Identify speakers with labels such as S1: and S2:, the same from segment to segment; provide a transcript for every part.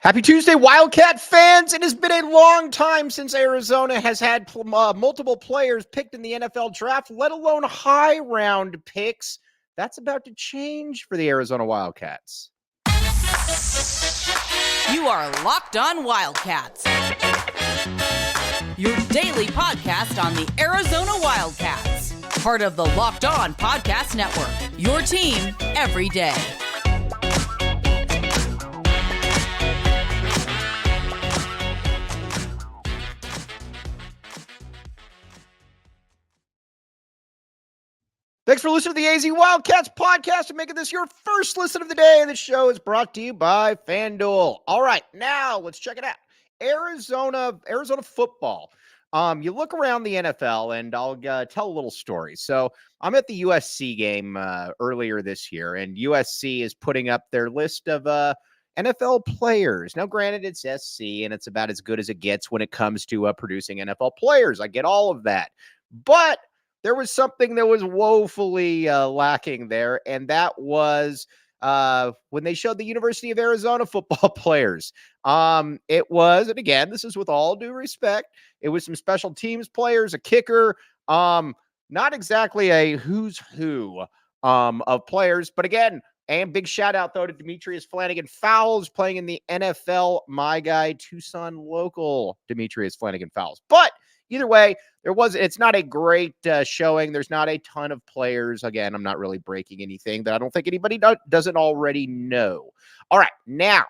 S1: Happy Tuesday, Wildcat fans. It has been a long time since Arizona has had multiple players picked in the NFL draft, let alone high round picks. That's about to change for the Arizona Wildcats.
S2: You are Locked On Wildcats, your daily podcast on the Arizona Wildcats, part of the Locked On Podcast Network, your team every day.
S1: Thanks for listening to the AZ Wildcats podcast and making this your first listen of the day. This show is brought to you by FanDuel. All right, now let's check it out. Arizona football. You look around the NFL, and I'll tell a little story. So I'm at the USC game earlier this year, and USC is putting up their list of NFL players. Now, granted, it's SC, and it's about as good as it gets when it comes to producing NFL players. I get all of that. But there was something that was woefully lacking there, and that was when they showed the University of Arizona football players. It was, and again, this is with all due respect, it was some special teams players, a kicker, not exactly a who's who of players, but again, and big shout out, though, to Demetrius Flannigan-Fowles playing in the NFL. My guy, Tucson local Demetrius Flannigan-Fowles. But either way, it's not a great showing. There's not a ton of players. Again, I'm not really breaking anything that I don't think anybody doesn't already know. All right, now,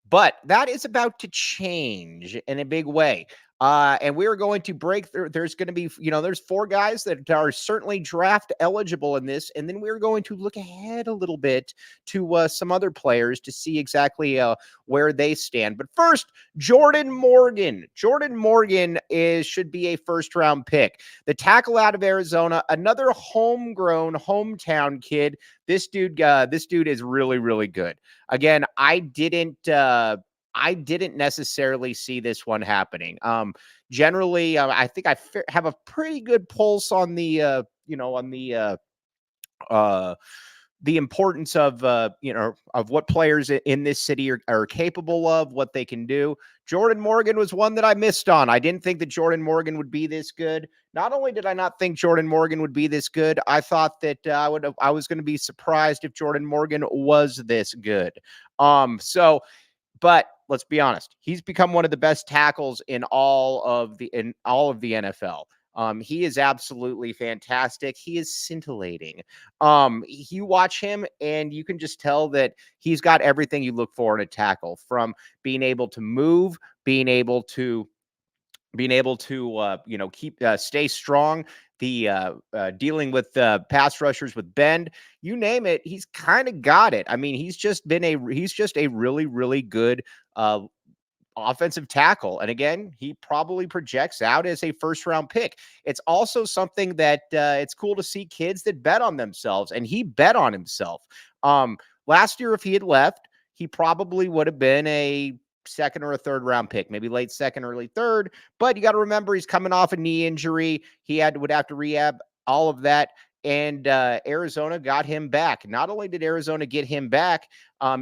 S1: but that is about to change in a big way. And we're going to break through. There's going to be, there's 4 guys that are certainly draft eligible in this. And then we're going to look ahead a little bit to some other players to see exactly where they stand. But first, Jordan Morgan. Jordan Morgan should be a first-round pick. The tackle out of Arizona, another homegrown, hometown kid. This dude is really, really good. Again, I didn't necessarily see this one happening. Generally, I think I have a pretty good pulse on the importance of of what players in this city are capable of, what they can do. Jordan Morgan was one that I missed on. I didn't think that Jordan Morgan would be this good. Not only did I not think Jordan Morgan would be this good, I thought that I was going to be surprised if Jordan Morgan was this good. But let's be honest, he's become one of the best tackles in all of the NFL. He is absolutely fantastic. He is scintillating. You watch him and you can just tell that he's got everything you look for in a tackle, from being able to move, being able to stay strong, dealing with pass rushers with bend, you name it, he's kind of got it. I mean, he's just a really, really good offensive tackle. And again, he probably projects out as a first-round pick. It's also something that it's cool to see kids that bet on themselves, and he bet on himself. Last year, if he had left, he probably would have been a second or a third round pick, maybe late second, early third. But you got to remember, he's coming off a knee injury. He would have to rehab all of that. And Arizona got him back. Not only did Arizona get him back,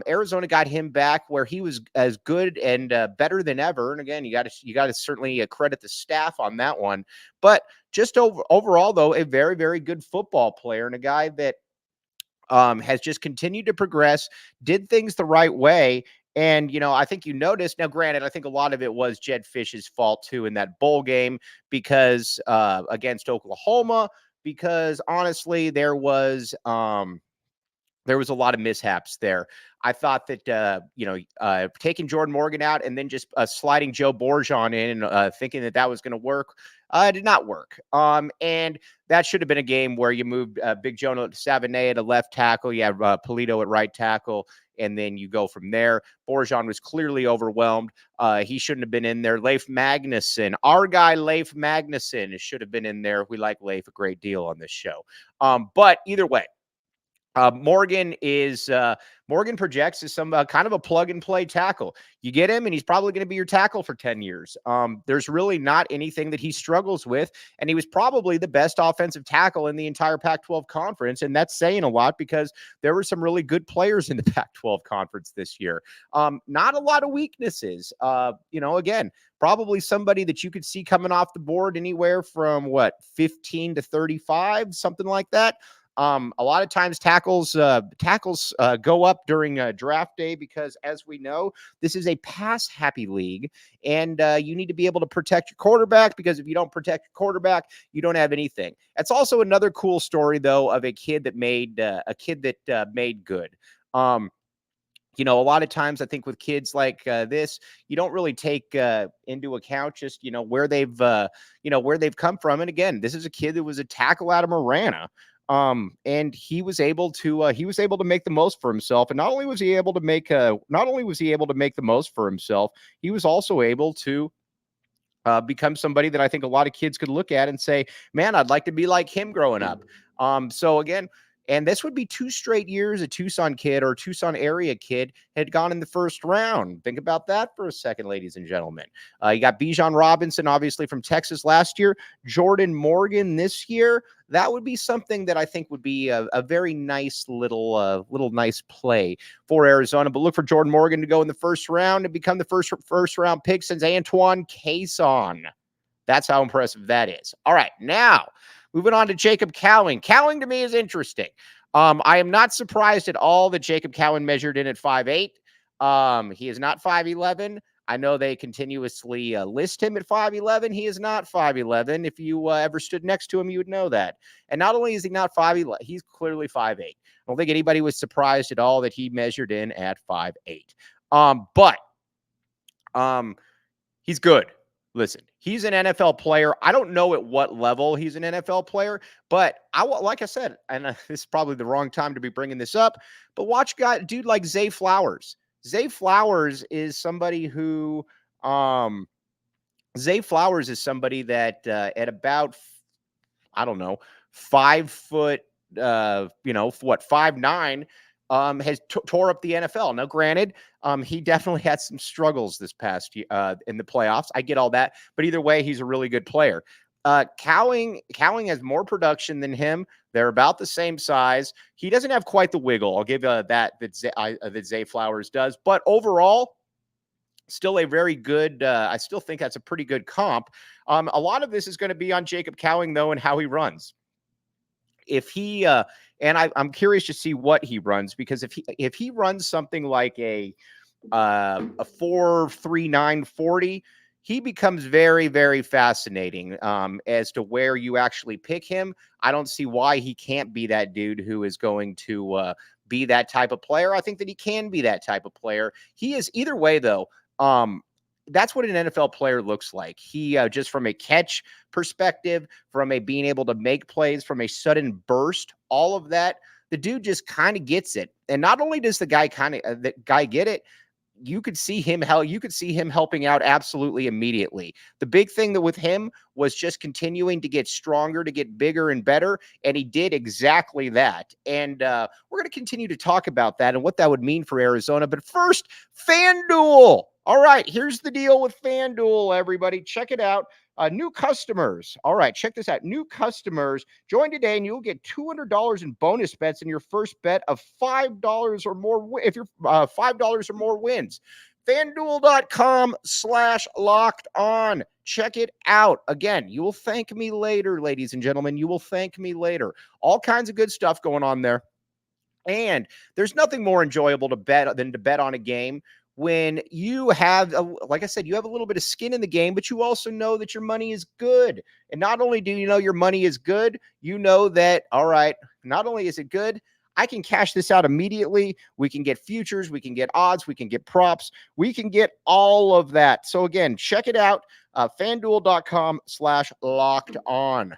S1: Arizona got him back where he was as good and better than ever. And again, you got to certainly credit the staff on that one. But just overall, though, a very, very good football player, and a guy that has just continued to progress, did things the right way. And, I think you noticed, now granted, I think a lot of it was Jed Fish's fault too in that bowl game, because against Oklahoma, because honestly, there was a lot of mishaps there. I thought that, taking Jordan Morgan out and then just sliding Joe Borjon in, thinking that was going to work, did not work. And that should have been a game where you moved Big Jonah Savainet at a left tackle. You have Polito at right tackle, and then you go from there. Borjon was clearly overwhelmed. He shouldn't have been in there. Leif Magnuson, our guy Leif Magnuson, should have been in there. We like Leif a great deal on this show. But either way, Morgan projects as some kind of a plug and play tackle. You get him, and he's probably going to be your tackle for 10 years. There's really not anything that he struggles with, and he was probably the best offensive tackle in the entire Pac-12 conference, and that's saying a lot because there were some really good players in the Pac-12 conference this year. Not a lot of weaknesses. Again, probably somebody that you could see coming off the board anywhere from 15 to 35, something like that. A lot of times tackles go up during draft day because, as we know, this is a pass happy league, and you need to be able to protect your quarterback, because if you don't protect your quarterback, you don't have anything. That's also another cool story, though, of a kid that made good. A lot of times I think with kids like this, you don't really take into account just, where they've come from. And again, this is a kid that was a tackle out of Marana. And he was able to make the most for himself. And not only was he able to make the most for himself, he was also able to become somebody that I think a lot of kids could look at and say, man, I'd like to be like him growing up. So again, and this would be 2 straight years a Tucson kid or Tucson area kid had gone in the first round. Think about that for a second, ladies and gentlemen. You got Bijan Robinson, obviously from Texas last year, Jordan Morgan this year. That would be something that I think would be a very nice little nice play for Arizona. But look for Jordan Morgan to go in the first round and become the first round pick since Antoine Cason. That's how impressive that is. All right, now moving on to Jacob Cowing. Cowing to me is interesting. I am not surprised at all that Jacob Cowing measured in at 5'8". He is not 5'11". I know they continuously list him at 5'11". He is not 5'11". If you ever stood next to him, you would know that. And not only is he not 5'11", he's clearly 5'8". I don't think anybody was surprised at all that he measured in at 5'8". But he's good. Listen, he's an NFL player. I don't know at what level he's an NFL player, but like I said, and this is probably the wrong time to be bringing this up, but watch dude like Zay Flowers. Zay Flowers is somebody who, that at about, I don't know, 5 foot, 5'9", has tore up the NFL. Now, granted, he definitely had some struggles this past year in the playoffs. I get all that, but either way, he's a really good player. Cowing has more production than him. They're about the same size. He doesn't have quite the wiggle. I'll give that Zay Flowers does, but overall, still a very good. I still think that's a pretty good comp. A lot of this is going to be on Jacob Cowing, though, and how he runs. If he and I'm curious to see what he runs, because if he runs something like a 4.39 40, he becomes very, very fascinating as to where you actually pick him. I don't see why he can't be that dude who is going to be that type of player. I think that he can be that type of player. He is either way, though. That's what an NFL player looks like. He just from a catch perspective, from a being able to make plays, from a sudden burst, all of that, the dude just kind of gets it. And not only does the guy get it, you could see him helping out absolutely immediately. The big thing that with him was just continuing to get stronger, to get bigger and better, and he did exactly that. And we're going to continue to talk about that and what that would mean for Arizona. But first, FanDuel. All right, here's the deal with FanDuel, everybody. Check it out. New customers. All right, check this out. New customers, join today and you'll get $200 in bonus bets in your first bet of $5 or more. If you're $5 or more wins. FanDuel.com/locked on. Check it out. Again, you will thank me later, ladies and gentlemen. You will thank me later. All kinds of good stuff going on there. And there's nothing more enjoyable to bet than to bet on a game when you have, like I said, you have a little bit of skin in the game, but you also know that your money is good. And not only do you know your money is good, you know that, all right, not only is it good, I can cash this out immediately. We can get futures, we can get odds, we can get props, we can get all of that. So again, check it out, FanDuel.com/locked on.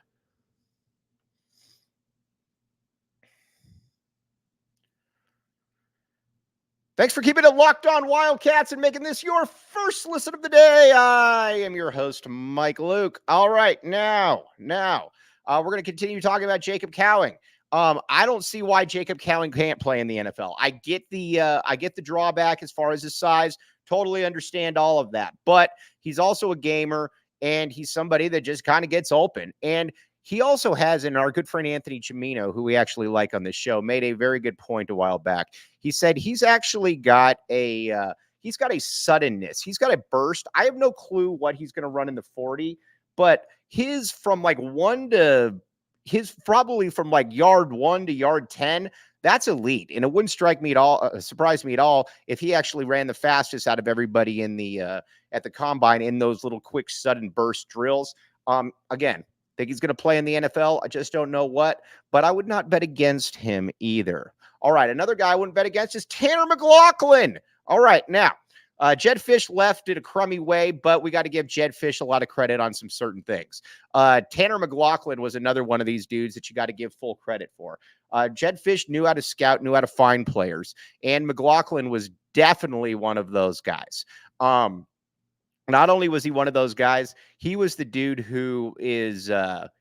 S1: Thanks for keeping it locked on Wildcats and making this your first listen of the day. I am your host, Mike Luke. All right, now, we're going to continue talking about Jacob Cowing. I don't see why Jacob Cowan can't play in the NFL. I get the drawback as far as his size. Totally understand all of that. But he's also a gamer, and he's somebody that just kind of gets open. And he also has, and our good friend Anthony Chimino, who we actually like on this show, made a very good point a while back. He said he's actually got a suddenness. He's got a burst. I have no clue what he's going to run in the 40, but his probably from like yard 1 to yard 10, that's elite. And it wouldn't strike me at all, surprise me at all, if he actually ran the fastest out of everybody in the at the combine in those little quick sudden burst drills. Again, think he's going to play in the NFL. I just don't know what, but I would not bet against him either. All right, another guy I wouldn't bet against is Tanner McLaughlin. All right, now, Jedd Fisch left in a crummy way, but we got to give Jedd Fisch a lot of credit on some certain things. Tanner McLaughlin was another one of these dudes that you got to give full credit for. Jedd Fisch knew how to scout, knew how to find players, and McLaughlin was definitely one of those guys. Not only was he one of those guys, he was the dude who is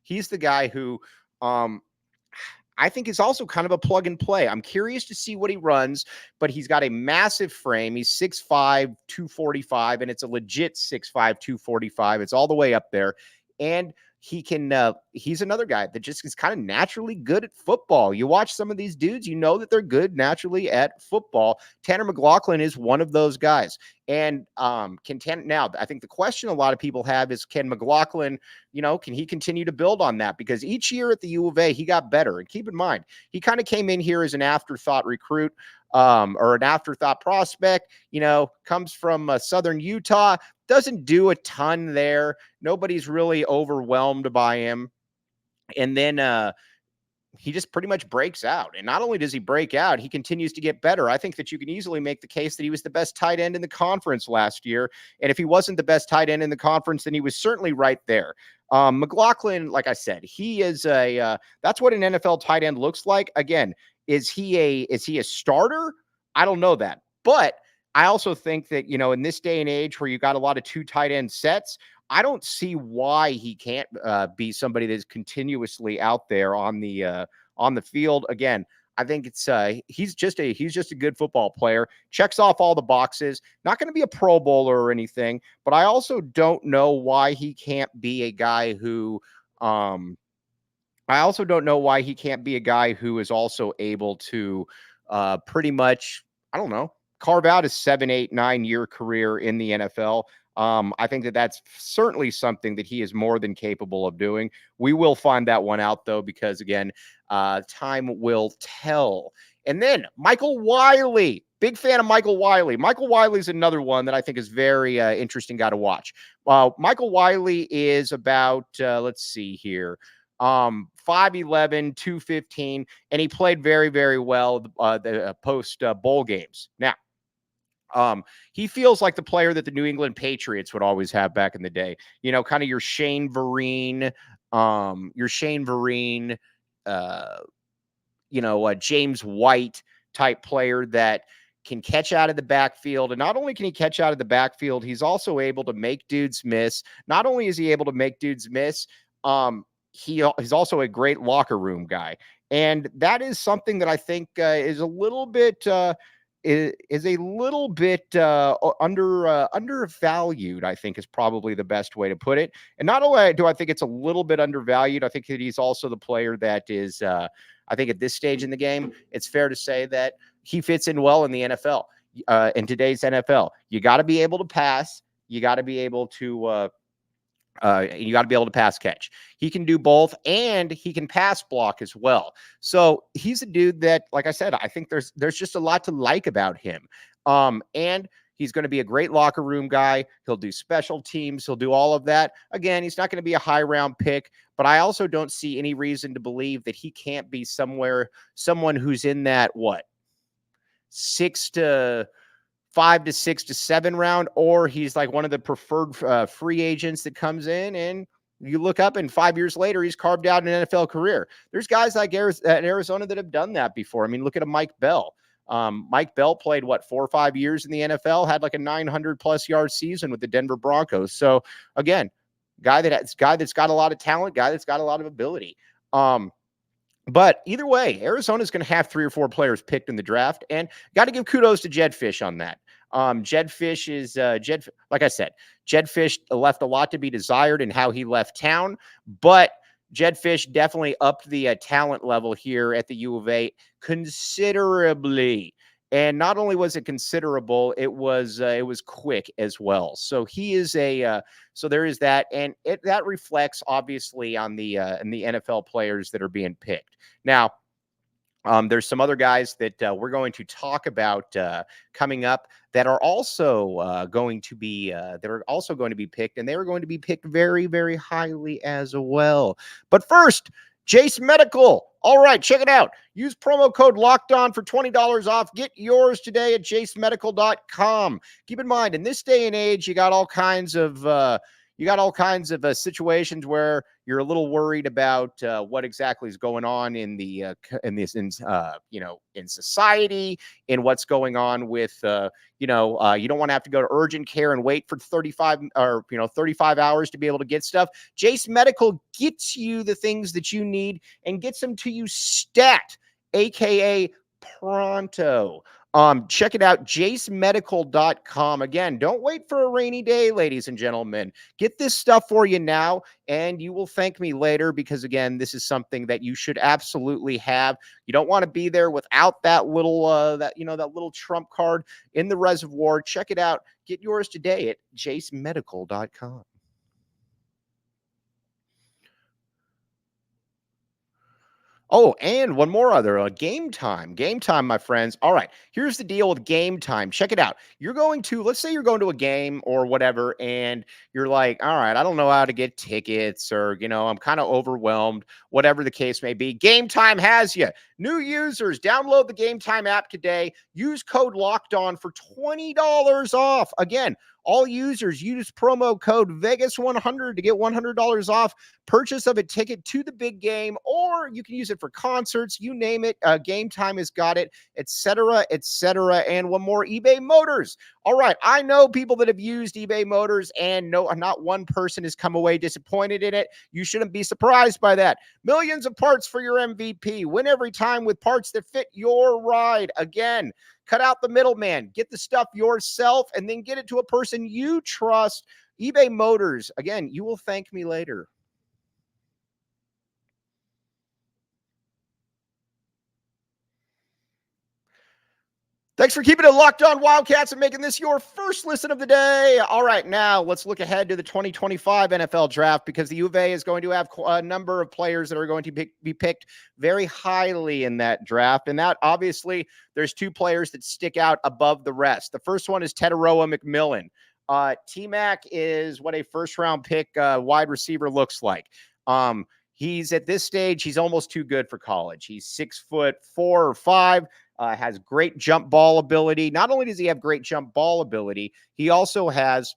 S1: he's the guy who I think is also kind of a plug and play. I'm curious to see what he runs, but he's got a massive frame. He's 6'5", 245, and it's a legit 6'5", 245. It's all the way up there. And he can, he's another guy that just is kind of naturally good at football. You watch some of these dudes, you know that they're good naturally at football. Tanner McLaughlin is one of those guys. And now I think the question a lot of people have is, can McLaughlin, can he continue to build on that? Because each year at the U of A, he got better. And keep in mind, he kind of came in here as an afterthought recruit. Or an afterthought prospect, comes from Southern Utah, doesn't do a ton there. Nobody's really overwhelmed by him. And then he just pretty much breaks out. And not only does he break out, he continues to get better. I think that you can easily make the case that he was the best tight end in the conference last year. And if he wasn't the best tight end in the conference, then he was certainly right there. McLaughlin, like I said, he is that's what an NFL tight end looks like. Again, is he a starter? I don't know that. But I also think that, in this day and age where you got a lot of 2 tight end sets, I don't see why he can't be somebody that's continuously out there on the field. Again, I think it's he's just a good football player. Checks off all the boxes. Not going to be a Pro Bowler or anything, but I also don't know why he can't be a guy who is also able to pretty much, I don't know, carve out a 7, 8, 9-year career in the NFL. I think that that's certainly something that he is more than capable of doing. We will find that one out, though, because, again, time will tell. And then Michael Wiley. Big fan of Michael Wiley. Michael Wiley is another one that I think is very interesting guy to watch. Michael Wiley is about, let's see here, 5'11", 215, and he played very, very well the post bowl games. Now, he feels like the player that the New England Patriots would always have back in the day. Kind of your Shane Vereen, James White type player that can catch out of the backfield. And not only can he catch out of the backfield, he's also able to make dudes miss. Not only is he able to make dudes miss, he's also a great locker room guy. And that is something that I think is a little bit undervalued, I think is probably the best way to put it. And not only do I think it's a little bit undervalued, I think that he's also the player that is, I think at this stage in the game, it's fair to say that he fits in well in the NFL. In today's NFL, you got to be able to pass. You got to be able to pass catch. He can do both, and he can pass block as well. So he's a dude that, like I said, I think there's just a lot to like about him. And he's going to be a great locker room guy. He'll do special teams. He'll do all of that. Again, he's not going to be a high round pick, but I also don't see any reason to believe that he can't be someone who's in that 5 to 6 to 7 round, or he's like one of the preferred free agents that comes in, and you look up and 5 years later, he's carved out an NFL career. There's guys like Arizona that have done that before. I mean, look at a Mike Bell. Mike Bell played 4 or 5 years in the NFL, had like a 900+ yard season with the Denver Broncos. So again, guy that's got a lot of talent, guy that's got a lot of ability. But either way, Arizona's going to have 3 or 4 players picked in the draft, and got to give kudos to Jed Fish on that. Jed Fish is like I said, Jed Fish left a lot to be desired in how he left town, but Jed Fish definitely upped the talent level here at the U of A considerably. And not only was it considerable, it was quick as well. So he is so there is that, and that reflects obviously on the in the NFL players that are being picked. Now, there's some other guys that we're going to talk about coming up that are also going to be picked, and they are going to be picked very, very highly as well. But first, Jace Medical. All right, check it out. Use promo code Locked On for $20 off. Get yours today at jacemedical.com. Keep in mind, in this day and age, you got all kinds of situations where you're a little worried about what exactly is going on in society, in what's going on with you don't want to have to go to urgent care and wait for 35 hours to be able to get stuff. Jace Medical gets you the things that you need and gets them to you stat, aka pronto. Check it out, jacemedical.com. Again, don't wait for a rainy day, ladies and gentlemen. Get this stuff for you now, and you will thank me later, because again, this is something that you should absolutely have. You don't want to be there without that little that little trump card in the reservoir. Check it out. Get yours today at jacemedical.com. Oh, and one more other Gametime. Gametime, my friends. All right, here's the deal with Gametime. Check it out. Let's say you're going to a game or whatever, and you're like, all right, I don't know how to get tickets, or, I'm kind of overwhelmed, whatever the case may be. Gametime has you. New users, download the Gametime app today. Use code Locked On for $20 off. Again, all users use promo code Vegas100 to get $100 off purchase of a ticket to the big game, or you can use it for concerts, you name it. Gametime has got it, etc., etc. And one more, eBay Motors. All right, I know people that have used eBay Motors, and no, not one person has come away disappointed in it. You shouldn't be surprised by that. Millions of parts for your MVP. Win every time with parts that fit your ride. Again, cut out the middleman. Get the stuff yourself, and then get it to a person you trust. eBay Motors. Again, you will thank me later. Thanks for keeping it locked on Wildcats and making this your first listen of the day. All right, now let's look ahead to the 2025 NFL draft, because the U of A is going to have a number of players that are going to be picked very highly in that draft. And that, obviously, there's 2 players that stick out above the rest. The first one is Teteroa McMillan. T-Mac is what a first-round pick wide receiver looks like. He's at this stage, he's almost too good for college. He's 6'4" or 5". Has great jump ball ability. Not only does he have great jump ball ability, he also has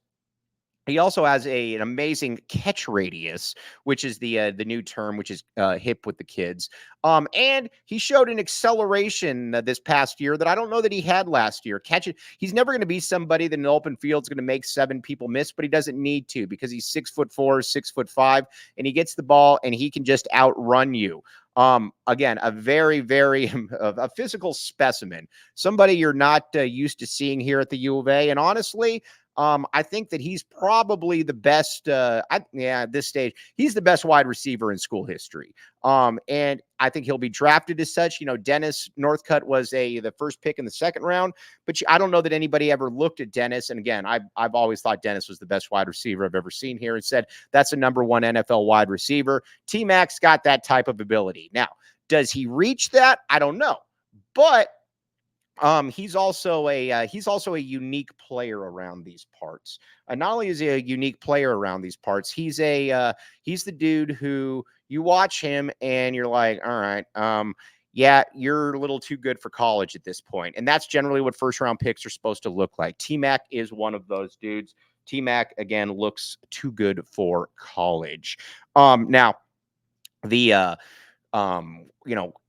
S1: an amazing catch radius, which is the new term, which is hip with the kids. And he showed an acceleration this past year that I don't know that he had last year. He's never going to be somebody that in the open field is going to make 7 people miss, but he doesn't need to, because he's 6'4", 6'5", and he gets the ball and he can just outrun you. Again, a very, very a physical specimen, somebody you're not used to seeing here at the U of A. And honestly, I think that he's probably the best. At this stage, he's the best wide receiver in school history. And I think he'll be drafted as such. Dennis Northcutt was the first pick in the second round, but I don't know that anybody ever looked at Dennis. And again, I've always thought Dennis was the best wide receiver I've ever seen here, and said that's a number 1 NFL wide receiver. T-Mac's got that type of ability. Now, does he reach that? I don't know, but he's also a unique player around these parts. Not only is he a unique player around these parts, he's the dude who you watch him and you're like, all right, yeah, you're a little too good for college at this point. And that's generally what first round picks are supposed to look like. T-Mac is one of those dudes. T-Mac, again, looks too good for college. Now, the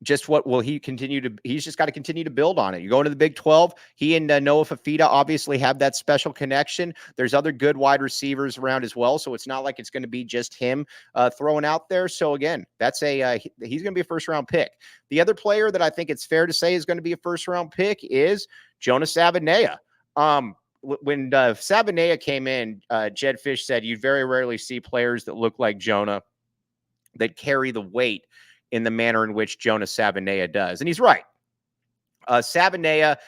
S1: just what will he continue to, he's just got to continue to build on it. You go into the Big 12, he and Noah Fafita obviously have that special connection. There's other good wide receivers around as well. So it's not like it's going to be just him throwing out there. So again, that's he's going to be a first round pick. The other player that I think it's fair to say is going to be a first round pick is Jonah Savaiinaea. When Savaiinaea came in, Jed Fish said you very rarely see players that look like Jonah that carry the weight in the manner in which Jonah Savaiinaea does. And he's right. Savaiinaea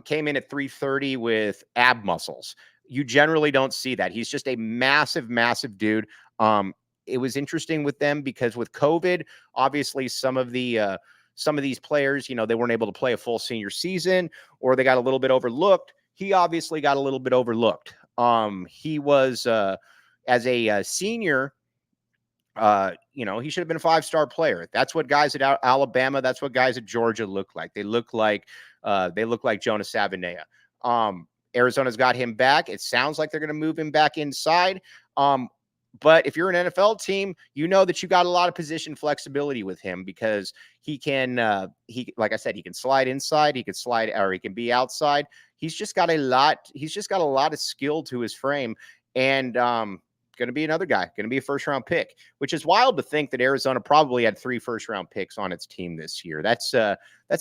S1: came in at 330 with ab muscles. You generally don't see that. He's just a massive, massive dude. It was interesting with them because with COVID, obviously some of these players, they weren't able to play a full senior season, or they got a little bit overlooked. He obviously got a little bit overlooked. He was as a senior, he should have been a 5-star player. That's what guys at Alabama, that's what guys at Georgia look like. They look like Jonah Savaiinaea. Arizona's got him back. It sounds like they're going to move him back inside. But if you're an NFL team, you know that you got a lot of position flexibility with him because he can, like I said, he can slide inside, he can slide, or he can be outside. He's just got a lot of skill to his frame, and going to be another guy, going to be a first-round pick, which is wild to think that Arizona probably had 3 first-round picks on its team this year. That's an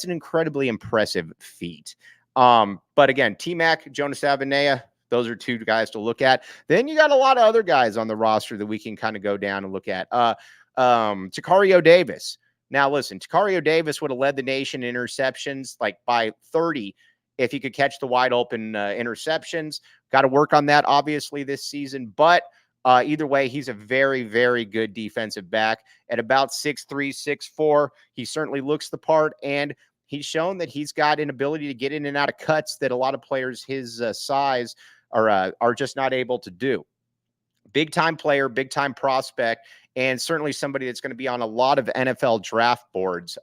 S1: incredibly impressive feat. But again, T-Mac, Jonah Savaiinaea, those are 2 guys to look at. Then you got a lot of other guys on the roster that we can kind of go down and look at. Tacario Davis. Now, listen, Tacario Davis would have led the nation in interceptions like by 30 if he could catch the wide open interceptions. Got to work on that, obviously, this season. But either way, he's a very, very good defensive back at about 6'3", 6'4". He certainly looks the part, and he's shown that he's got an ability to get in and out of cuts that a lot of players his size are just not able to do. Big time player, big time prospect, and certainly somebody that's going to be on a lot of NFL draft boards.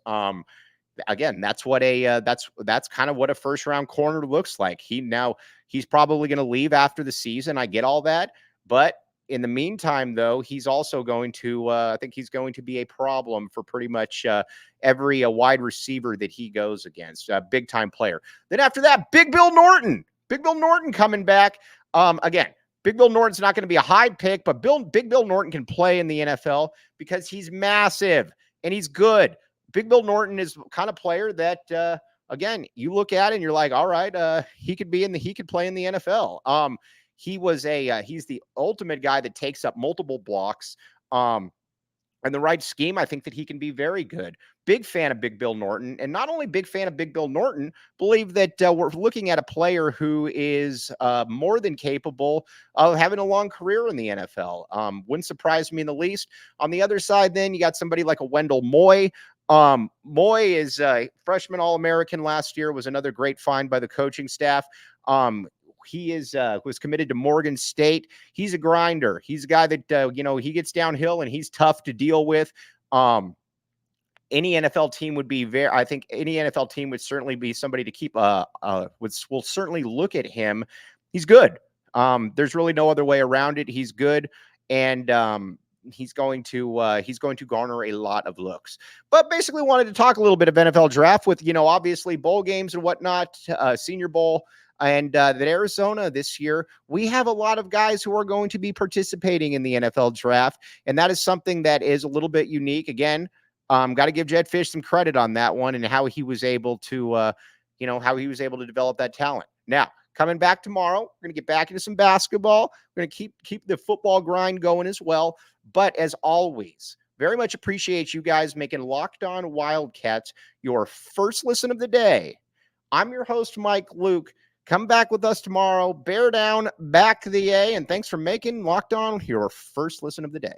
S1: Again, that's kind of what a first round corner looks like. He's probably going to leave after the season. I get all that, but in the meantime, though, he's also going to, I think he's going to be a problem for pretty much every wide receiver that he goes against. A big time player. Then after that, Big Bill Norton. Big Bill Norton coming back. Again, Big Bill Norton's not going to be a high pick, but Big Bill Norton can play in the NFL because he's massive and he's good. Big Bill Norton is the kind of player that, again, you look at it and you're like, all right, he could play in the NFL. He's the ultimate guy that takes up multiple blocks. And the right scheme, I think that he can be very good. Big fan of Big Bill Norton. And not only big fan of Big Bill Norton, believe that we're looking at a player who is more than capable of having a long career in the NFL. Wouldn't surprise me in the least. On the other side, then, you got somebody like a Wendell Moy. Moy is a freshman All-American last year, was another great find by the coaching staff. He was committed to Morgan State. He's a grinder. He's a guy that, he gets downhill and he's tough to deal with. Any NFL team would be I think any NFL team would certainly be somebody to keep, will certainly look at him. He's good. There's really no other way around it. He's good. And, he's going to garner a lot of looks. But basically wanted to talk a little bit of NFL draft with, obviously bowl games and whatnot, Senior Bowl. And that Arizona this year, we have a lot of guys who are going to be participating in the NFL draft. And that is something that is a little bit unique. Again, got to give Jed Fish some credit on that one and how he was able to, develop that talent. Now, coming back tomorrow, we're going to get back into some basketball. We're going to keep the football grind going as well. But as always, very much appreciate you guys making Locked On Wildcats your first listen of the day. I'm your host, Mike Luke. Come back with us tomorrow. Bear down, back to the A, and thanks for making Locked On your first listen of the day.